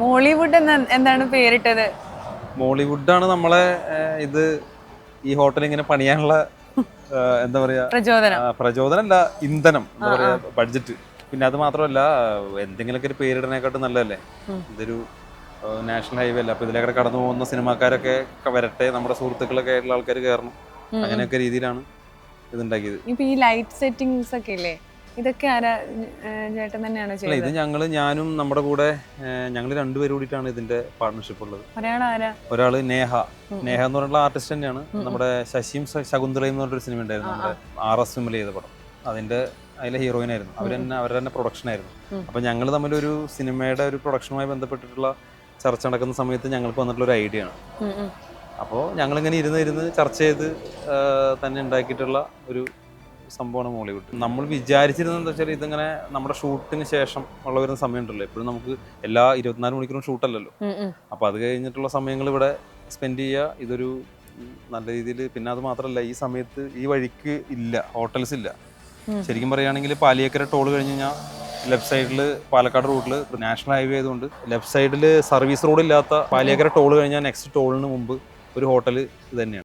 Mollywood എന്താണ് പേരിട്ടത്? മോളിവുഡാണ് നമ്മളെ ഇത് ഈ ഹോട്ടൽ ഇങ്ങനെ പണിയാനുള്ള എന്താ പറയാ പ്രചോദനമല്ല, ഇന്ധനം, എന്താ പറയാ, ബഡ്ജറ്റ്. പിന്നെ അത് മാത്രമല്ല, എന്തെങ്കിലുമൊക്കെ ഒരു പേരിടണേക്കാട്ടും നല്ലതല്ലേ. ഇതൊരു നാഷണൽ ഹൈവേ അല്ല, അപ്പൊ ഇതിലേക്കൂടെ കടന്നു പോകുന്ന സിനിമാക്കാരൊക്കെ വരട്ടെ, നമ്മുടെ സുഹൃത്തുക്കളൊക്കെ ആയിട്ടുള്ള ആൾക്കാർ കയറണം, അങ്ങനെയൊക്കെ രീതിയിലാണ് ഇതുണ്ടാക്കിയത്. ഇപ്പൊ ഈ ലൈറ്റ് സെറ്റിംഗ്സ് ഒക്കെ ഇല്ലേ, ഇതൊക്കെ ആരാ, ചേട്ടൻ തന്നെയാണോ ചെയ്തത്? ഇത് ഞങ്ങളും നമ്മുടെ കൂടെ ഞങ്ങൾ രണ്ടുപേരും കൂടിയിട്ടാണ് ഇതിന്റെ പാർട്ണർഷിപ്പ് ഉള്ളത്. ഒരാള് നേഹ എന്ന് പറഞ്ഞുള്ള ആർട്ടിസ്റ്റ് തന്നെയാണ്. നമ്മുടെ ശശിയും ശകുന്തളയും എന്ന് പറഞ്ഞൊരു സിനിമ ഉണ്ടായിരുന്നു, നമ്മുടെ RS വിമൽ ചെയ്ത പടം. അതിലെ ഹീറോയിൻ ആയിരുന്നു. അവരുടെ തന്നെ പ്രൊഡക്ഷൻ ആയിരുന്നു. അപ്പൊ ഞങ്ങൾ തമ്മിലൊരു സിനിമയുടെ ഒരു പ്രൊഡക്ഷനുമായി ബന്ധപ്പെട്ടിട്ടുള്ള ചർച്ച നടക്കുന്ന സമയത്ത് ഞങ്ങൾക്ക് വന്നിട്ടുള്ള ഒരു ഐഡിയ ആണ്. അപ്പോൾ ഞങ്ങളിങ്ങനെ ഇരുന്ന് ചർച്ച ചെയ്ത് തന്നെ ഉണ്ടാക്കിയിട്ടുള്ള ഒരു സംഭവമാണ് മോളിവുഡ്. നമ്മൾ വിചാരിച്ചിരുന്നത് എന്താ വെച്ചാൽ, ഇതിങ്ങനെ നമ്മുടെ ഷൂട്ടിന് ശേഷം ഉള്ള വരുന്ന സമയം ഉണ്ടല്ലോ, എപ്പോഴും നമുക്ക് എല്ലാ 24 മണിക്കൂറും ഷൂട്ടല്ലല്ലോ. അപ്പോൾ അത് കഴിഞ്ഞിട്ടുള്ള സമയങ്ങൾ ഇവിടെ സ്പെൻഡ് ചെയ്യുക, ഇതൊരു നല്ല രീതിയിൽ. പിന്നെ അത് മാത്രമല്ല, ഈ സമയത്ത് ഈ വഴിക്ക് ഇല്ല, ഹോട്ടൽസ് ഇല്ല. ശരിക്കും പറയുകയാണെങ്കിൽ പാലിയേക്കര ടോൾ കഴിഞ്ഞ് കഴിഞ്ഞാൽ ലെഫ്റ്റ് സൈഡിൽ പാലക്കാട് റൂട്ടിൽ നാഷണൽ ഹൈവേ ആയതുകൊണ്ട് ലെഫ്റ്റ് സൈഡിൽ സർവീസ് റോഡ് ഇല്ലാത്ത പാലിയേക്കര ടോൾ കഴിഞ്ഞാൽ നെക്സ്റ്റ് ടോളിന് മുമ്പ് ഒരു ഹോട്ടൽ ഇത് തന്നെയാണ്.